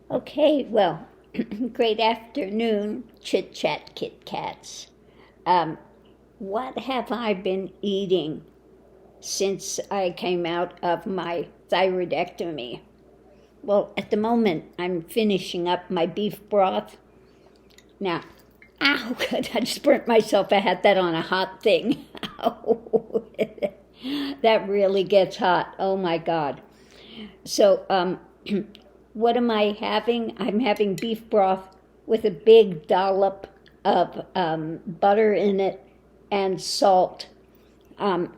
Okay, well, great afternoon, Chit Chat Kit Kats. Um, what have I been eating since I came out of my thyroidectomy? Well, at the moment, I'm finishing up my beef broth. Now, ow, good, I just burnt myself. I had that on a hot thing. Ow, that really gets hot. Oh my God. So, what am I having? I'm having beef broth with a big dollop of butter in it and salt. Um,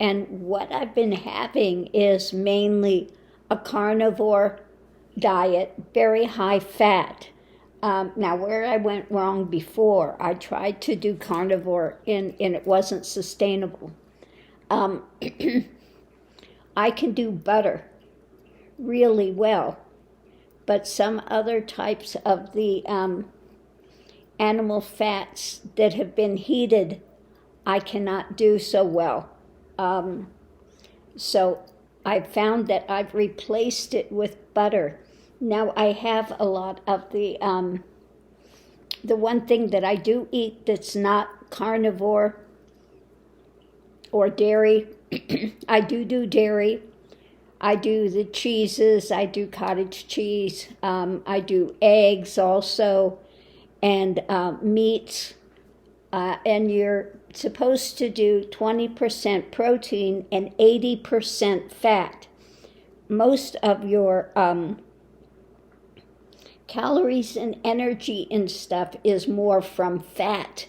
and what I've been having is mainly a carnivore diet, very high fat. Now, where I went wrong before, I tried to do carnivore and it wasn't sustainable. Um, I can do butter really well, but some other types of the animal fats that have been heated, I cannot do so well. So I've found that I've replaced it with butter. Now I have a lot of the one thing that I do eat that's not carnivore or dairy. I do dairy. I do the cheeses, I do cottage cheese, I do eggs also, and meats. And you're supposed to do 20% protein and 80% fat. Most of your calories and energy and stuff is more from fat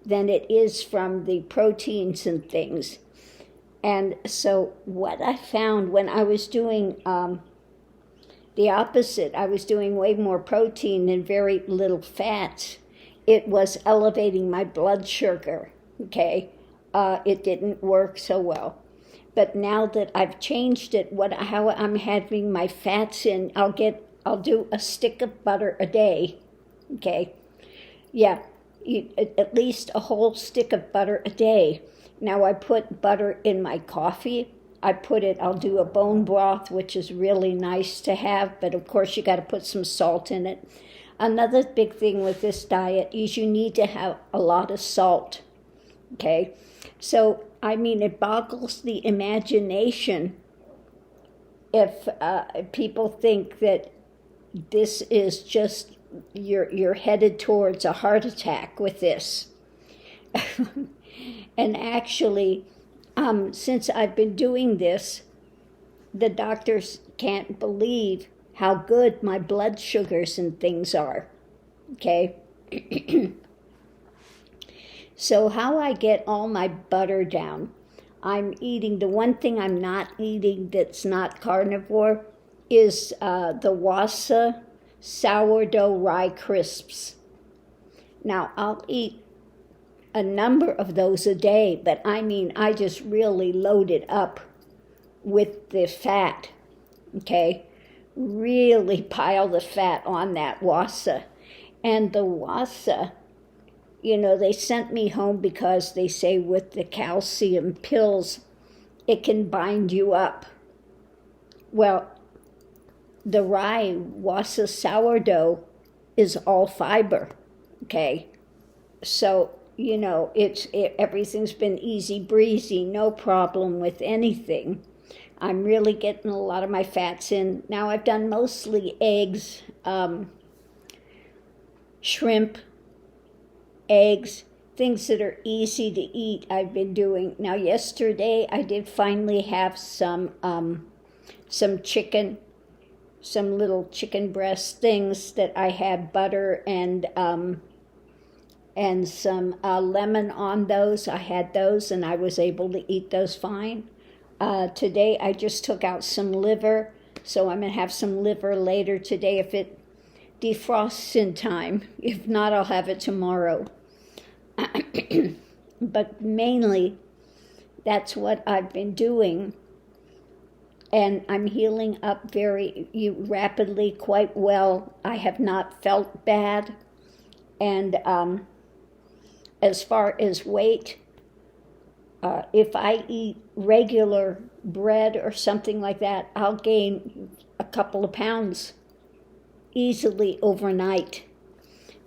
than it is from the proteins and things. And so what I found when I was doing the opposite, I was doing way more protein and very little fats, it was elevating my blood sugar, okay? It didn't work so well. But now that I've changed it, how I'm having my fats in, I'll do a stick of butter a day, okay? Yeah, at least a whole stick of butter a day. Now I put butter in my coffee. I'll do a bone broth, which is really nice to have, but of course you got to put some salt in it. Another big thing with this diet is you need to have a lot of salt, okay? So, I mean, it boggles the imagination if people think that this is just, you're headed towards a heart attack with this. And actually, since I've been doing this, the doctors can't believe how good my blood sugars and things are, okay? So how I get all my butter down, I'm eating, the one thing I'm not eating that's not carnivore is the Wassa sourdough rye crisps. Now, I'll eat a number of those a day, but I mean, I just really load it up with the fat, okay? Really pile the fat on that Wassa. And the Wassa, they sent me home because they say with the calcium pills, it can bind you up. Well, the rye Wassa sourdough is all fiber, okay? So, everything's been easy breezy, no problem with anything. I'm really getting a lot of my fats in. Now I've done mostly eggs, shrimp, eggs, things that are easy to eat I've been doing. Now yesterday I did finally have some chicken, some little chicken breast things that I had butter and some lemon on those. I had those and I was able to eat those fine. Today I just took out some liver, so I'm going to have some liver later today if it defrosts in time. If not, I'll have it tomorrow. But mainly, that's what I've been doing. And I'm healing up very rapidly, quite well. I have not felt bad. And as far as weight, if I eat regular bread or something like that, I'll gain a couple of pounds easily overnight.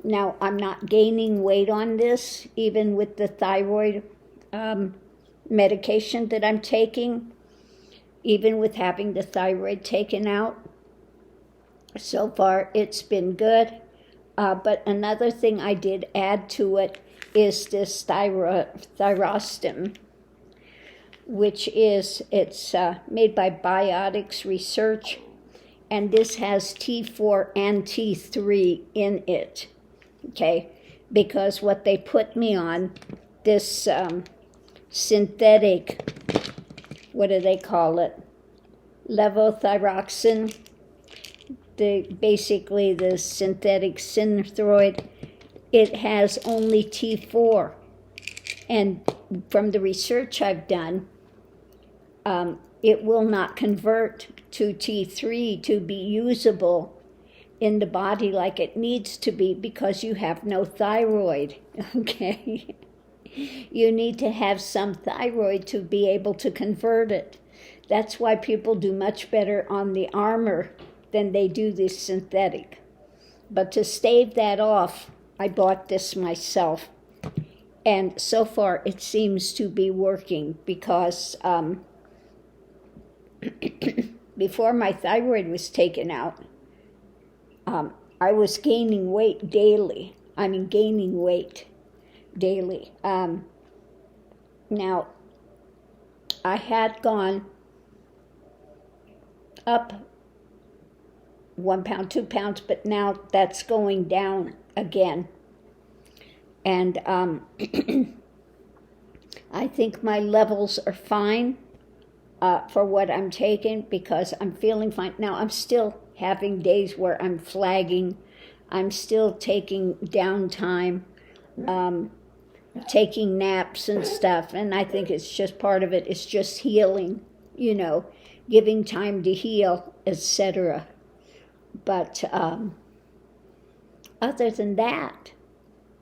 Now, I'm not gaining weight on this, even with the thyroid medication that I'm taking, even with having the thyroid taken out. So far, it's been good. But another thing I did add to it is this Thyroid, which it's made by Biotics Research, and this has T4 and T3 in it, okay? Because what they put me on, this synthetic, what do they call it? Levothyroxine, basically the synthetic Synthroid, it has only T4. And from the research I've done, it will not convert to T3 to be usable in the body like it needs to be because you have no thyroid, okay? You need to have some thyroid to be able to convert it. That's why people do much better on the Armor than they do the synthetic. But to stave that off, I bought this myself. And so far, it seems to be working because before my thyroid was taken out, I was gaining weight daily. I mean, gaining weight daily. Now, I had gone up 1 pound, 2 pounds, but now that's going down again. And I think my levels are fine for what I'm taking because I'm feeling fine. Now, I'm still having days where I'm flagging. I'm still taking downtime, taking naps and stuff. And I think it's just part of it. It's just healing, giving time to heal, etc. But other than that,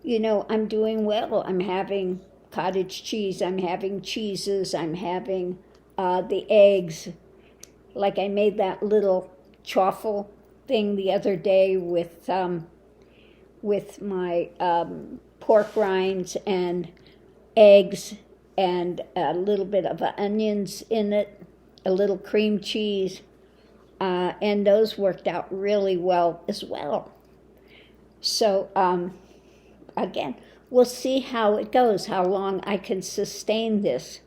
I'm doing well. I'm having cottage cheese. I'm having cheeses. I'm having the eggs. Like I made that little chaffle thing the other day with my pork rinds and eggs and a little bit of onions in it, a little cream cheese, and those worked out really well as well. So, again, we'll see how it goes, how long I can sustain this.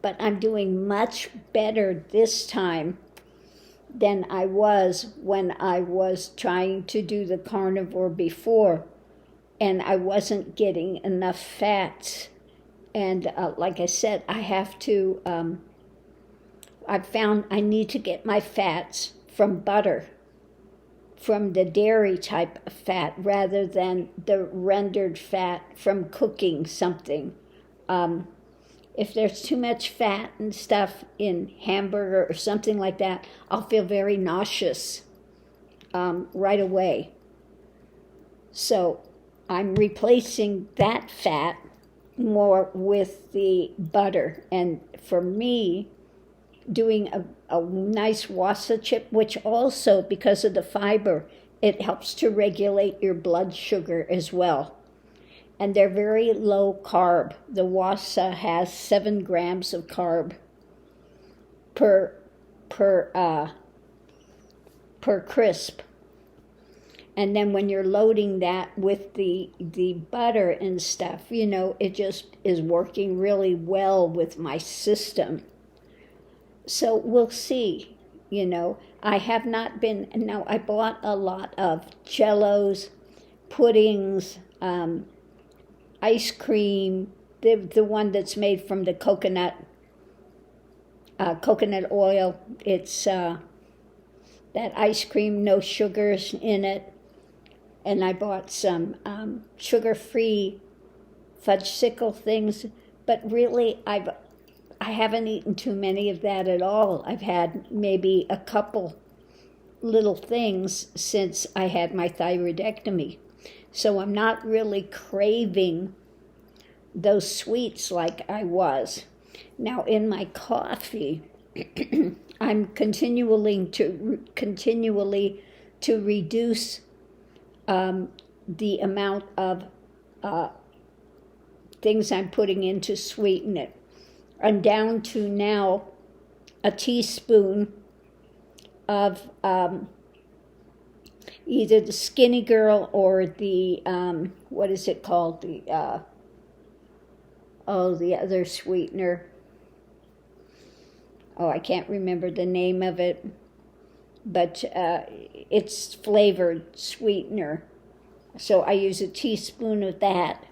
But I'm doing much better this time than I was when I was trying to do the carnivore before, and I wasn't getting enough fats. And like I said, I have to, I've found I need to get my fats from butter, from the dairy type of fat, rather than the rendered fat from cooking something. If there's too much fat and stuff in hamburger or something like that, I'll feel very nauseous right away. So I'm replacing that fat more with the butter. And for me, doing a nice wasa chip, which also, because of the fiber, it helps to regulate your blood sugar as well. And they're very low carb. The wasa has 7 grams of carb per crisp. And then when you're loading that with the butter and stuff, it just is working really well with my system. So we'll see, I have not been, now I bought a lot of jellos, puddings, ice cream, the one that's made from the coconut oil. It's that ice cream, no sugars in it. And I bought some sugar-free fudgesicle things, but really I haven't eaten too many of that at all. I've had maybe a couple little things since I had my thyroidectomy. So I'm not really craving those sweets like I was. Now in my coffee, I'm continually to reduce the amount of things I'm putting in to sweeten it. I'm down to now a teaspoon of either the Skinny Girl or the what is it called, the other sweetener. I can't remember the name of it, but it's flavored sweetener. So I use a teaspoon of that,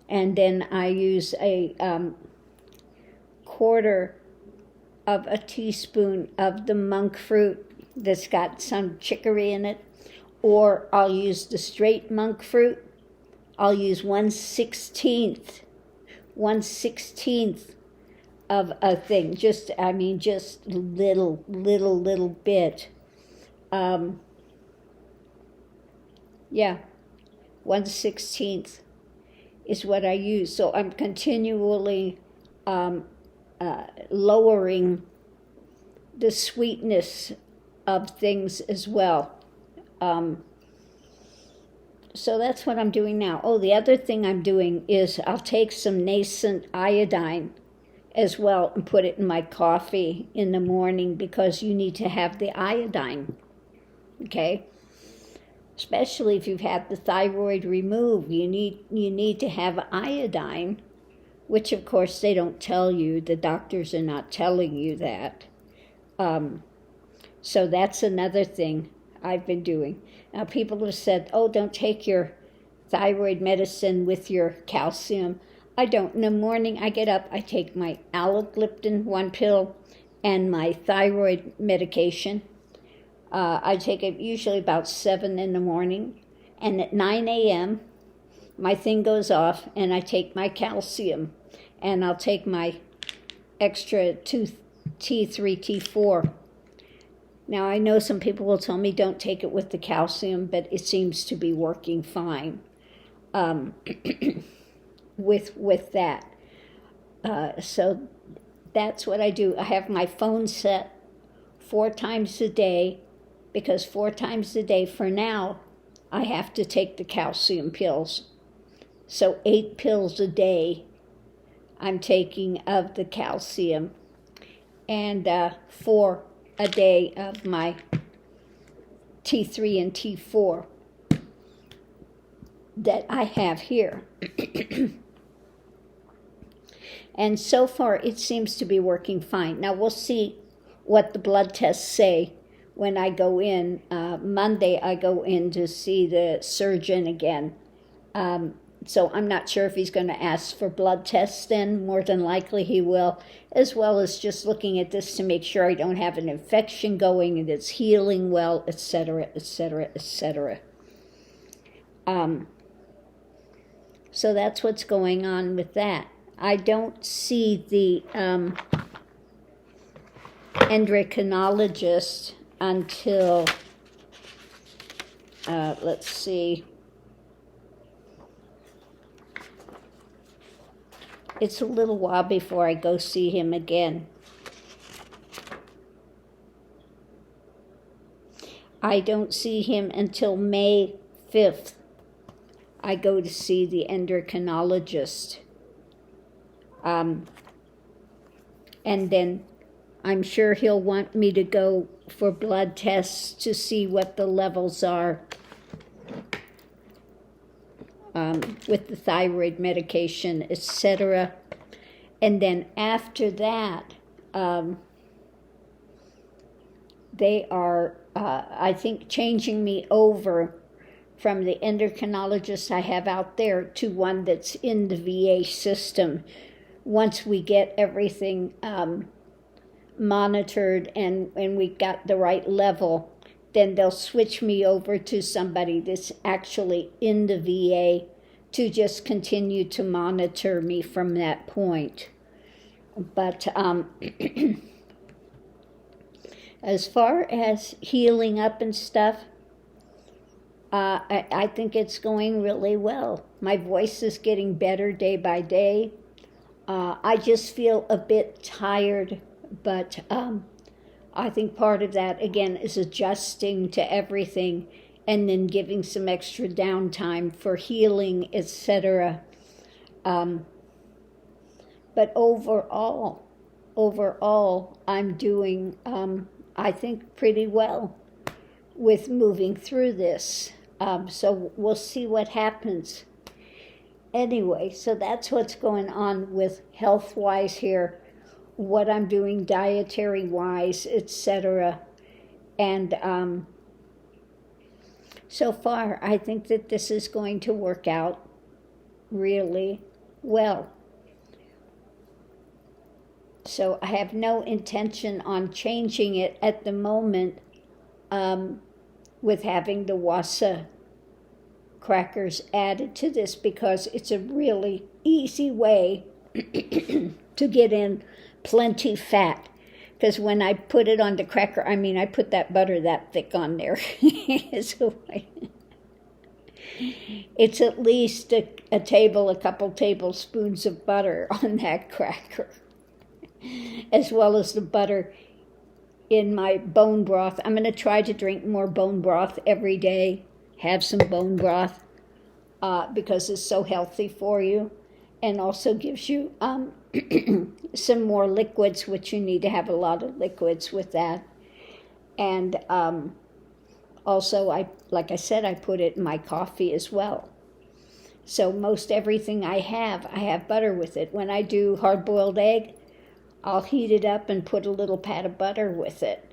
and then I use a quarter of a teaspoon of the monk fruit that's got some chicory in it, or I'll use the straight monk fruit. I'll use 1/16 of a thing, just little bit. 1/16 is what I use. So I'm continually lowering the sweetness of things as well. So that's what I'm doing now. The other thing I'm doing is I'll take some nascent iodine as well and put it in my coffee in the morning, because you need to have the iodine, okay? Especially if you've had the thyroid removed, you need to have iodine, which of course they don't tell you. The doctors are not telling you that. So that's another thing I've been doing. Now people have said, don't take your thyroid medicine with your calcium. I don't. In the morning I get up, I take my allogliptin 1 pill and my thyroid medication. I take it usually about 7 in the morning, and at 9 a.m. my thing goes off and I take my calcium, and I'll take my extra T3, T4. Now I know some people will tell me don't take it with the calcium, but it seems to be working fine with that. So that's what I do. I have my phone set 4 times a day, because 4 times a day for now I have to take the calcium pills. So 8 pills a day I'm taking of the calcium, and 4 a day of my T3 and T4 that I have here. And so far it seems to be working fine. Now we'll see what the blood tests say when I go in. Monday I go in to see the surgeon again. So I'm not sure if he's going to ask for blood tests then. More than likely he will, as well as just looking at this to make sure I don't have an infection going and it's healing well, etc., etc., etc. So that's what's going on with that. I don't see the endocrinologist until, let's see, it's a little while before I go see him again. I don't see him until May 5th. I go to see the endocrinologist. And then I'm sure he'll want me to go for blood tests to see what the levels are with the thyroid medication, etc. And then after that, they are, I think, changing me over from the endocrinologist I have out there to one that's in the VA system. Once we get everything monitored and we've got the right level, then they'll switch me over to somebody that's actually in the VA to just continue to monitor me from that point. But as far as healing up and stuff, I think it's going really well. My voice is getting better day by day. I just feel a bit tired But I think part of that, again, is adjusting to everything and then giving some extra downtime for healing, etc. But overall, I'm doing, I think, pretty well with moving through this. So we'll see what happens. Anyway, so that's what's going on with health-wise here, what I'm doing dietary-wise, etc. And so far, I think that this is going to work out really well. So I have no intention on changing it at the moment with having the wasa crackers added to this, because it's a really easy way to get in plenty fat. Because when I put it on the cracker, I put that butter that thick on there. So it's at least a couple tablespoons of butter on that cracker, as well as the butter in my bone broth. I'm going to try to drink more bone broth every day, have some bone broth, because it's so healthy for you, and also gives you some more liquids, which you need to have a lot of liquids with that. And also, like I said, I put it in my coffee as well. So most everything I have butter with it. When I do hard-boiled egg, I'll heat it up and put a little pat of butter with it.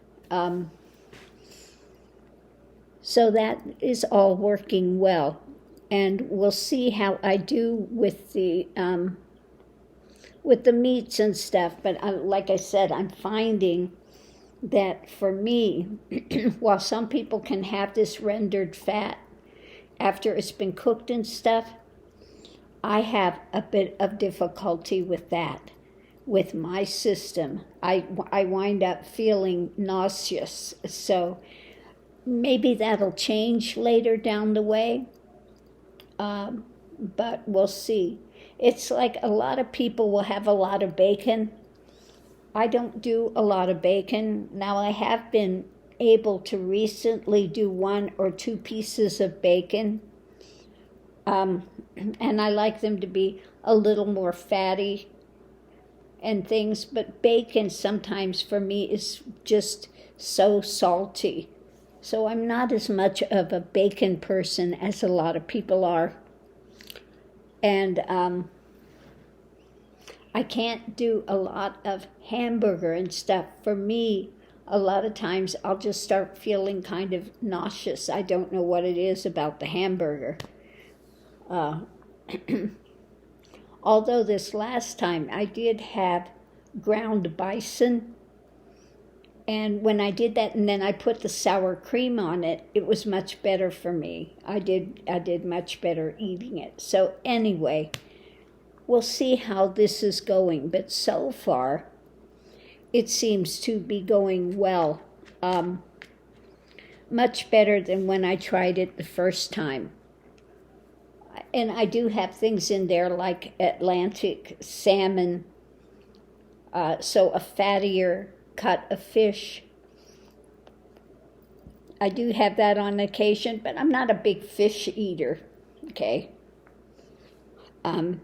So that is all working well. And we'll see how I do with the meats and stuff. But like I said, I'm finding that for me, while some people can have this rendered fat after it's been cooked and stuff, I have a bit of difficulty with that. With my system, I wind up feeling nauseous. So maybe that'll change later down the way, but we'll see. It's like a lot of people will have a lot of bacon. I don't do a lot of bacon. Now, I have been able to recently do 1 or 2 pieces of bacon, and I like them to be a little more fatty and things, but bacon sometimes for me is just so salty. So I'm not as much of a bacon person as a lot of people are. And I can't do a lot of hamburger and stuff. For me, a lot of times I'll just start feeling kind of nauseous. I don't know what it is about the hamburger. Although this last time I did have ground bison, and when I did that and then I put the sour cream on it, it was much better for me. I did much better eating it. So anyway, we'll see how this is going. But so far, it seems to be going well. Much better than when I tried it the first time. And I do have things in there like Atlantic salmon, so a fattier cut of fish. I do have that on occasion, but I'm not a big fish eater, okay? But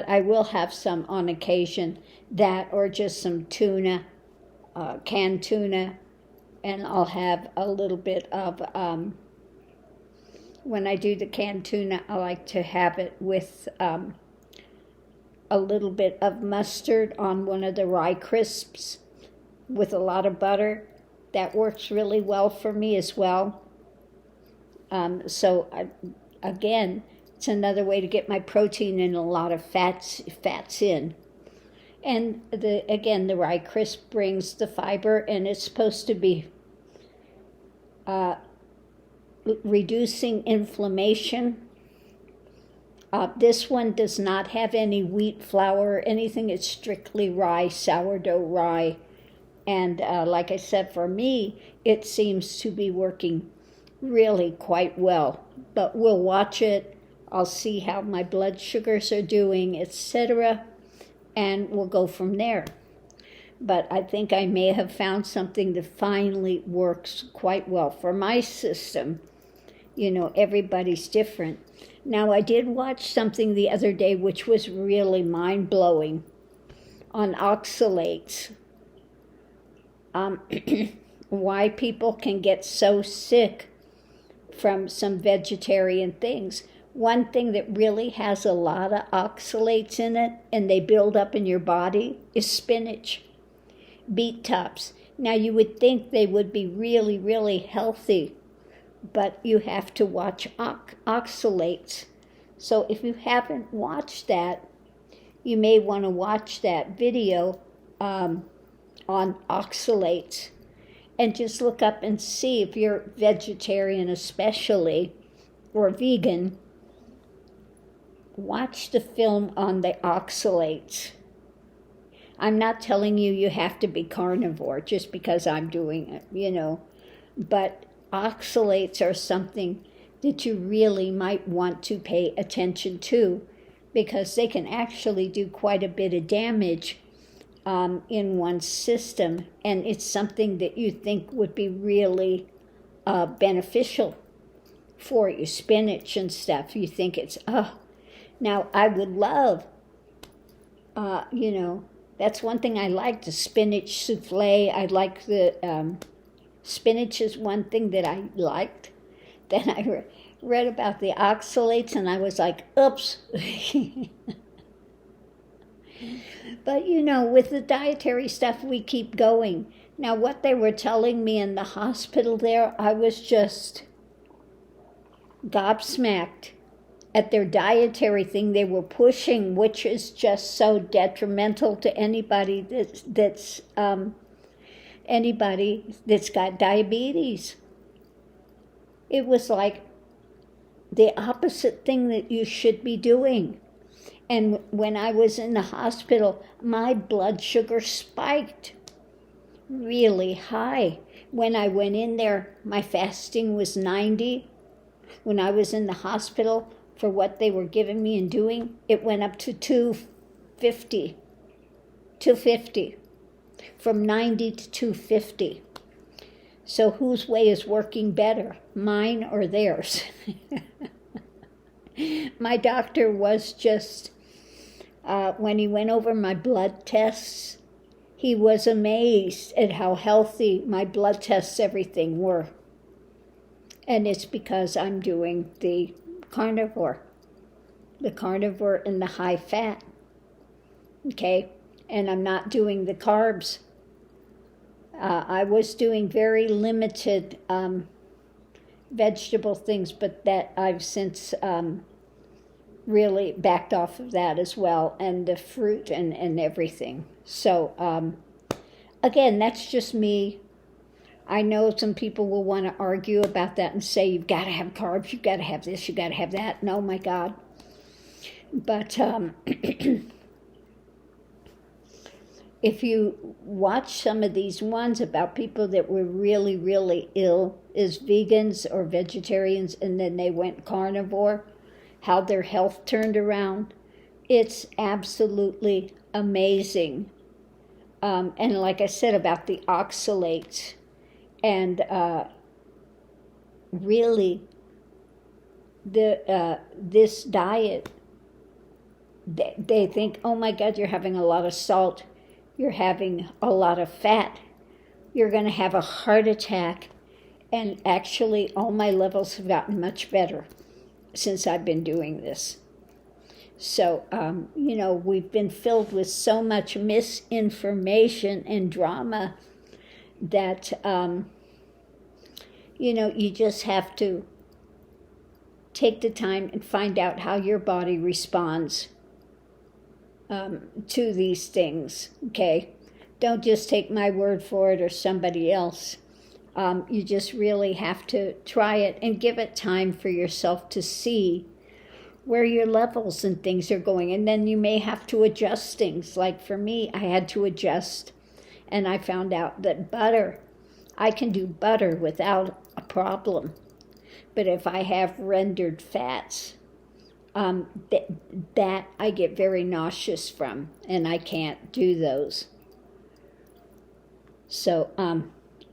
I will have some on occasion, that or just some tuna, canned tuna, and I'll have a little bit of... when I do the canned tuna, I like to have it with a little bit of mustard on one of the rye crisps with a lot of butter. That works really well for me as well. Again, it's another way to get my protein and a lot of fats in. And the rye crisp brings the fiber, and it's supposed to be reducing inflammation. This one does not have any wheat flour or anything. It's strictly rye, sourdough rye. And like I said, for me, it seems to be working really quite well. But we'll watch it. I'll see how my blood sugars are doing, etc. And we'll go from there. but I think I may have found something that finally works quite well for my system. Everybody's different. Now, I did watch something the other day which was really mind-blowing on oxalates. Why people can get so sick from some vegetarian things. One thing that really has a lot of oxalates in it, and they build up in your body, is spinach, beet tops. Now, you would think they would be really, really healthy, but you have to watch oxalates. So if you haven't watched that, you may want to watch that video on oxalates, and just look up and see if you're vegetarian especially, or vegan. Watch the film on the oxalates. I'm not telling you have to be carnivore just because I'm doing it, but oxalates are something that you really might want to pay attention to, because they can actually do quite a bit of damage in one's system, and it's something that you think would be really beneficial for you. Spinach and stuff, you think it's, Now, I would love, that's one thing I like, the spinach souffle. I like the, spinach is one thing that I liked. Then I read about the oxalates, and I was like, oops. But, with the dietary stuff, we keep going. Now, what they were telling me in the hospital there, I was just gobsmacked at their dietary thing they were pushing, which is just so detrimental to anybody that's got diabetes. It was like the opposite thing that you should be doing. And when I was in the hospital, my blood sugar spiked really high. When I went in there, my fasting was 90. When I was in the hospital, for what they were giving me and doing, it went up to 250. From 90 to 250. So whose way is working better, mine or theirs? My doctor was just, when he went over my blood tests, he was amazed at how healthy my blood tests, everything were. And it's because I'm doing the carnivore and the high fat, okay? And I'm not doing the carbs. I was doing very limited vegetable things, but that I've since really backed off of that as well, and the fruit and everything. So, again, that's just me. I know some people will want to argue about that and say, you've got to have carbs, you've got to have this, you've got to have that. No, my God. But if you watch some of these ones about people that were really, really ill as vegans or vegetarians, and then they went carnivore, how their health turned around, it's absolutely amazing. And like I said about the oxalates, and really this diet, they think, oh my God, you're having a lot of salt, you're having a lot of fat, you're going to have a heart attack. And actually, all my levels have gotten much better since I've been doing this. So, we've been filled with so much misinformation and drama that, you just have to take the time and find out how your body responds to these things, okay? Don't just take my word for it or somebody else. You just really have to try it and give it time for yourself to see where your levels and things are going. And then you may have to adjust things. Like for me, I had to adjust, and I found out that I can do butter without a problem. But if I have rendered fats, that I get very nauseous from, and I can't do those. So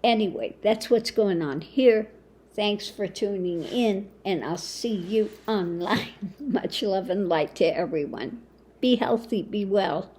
anyway, that's what's going on here. Thanks for tuning in, and I'll see you online. Much love and light to everyone. Be healthy, be well.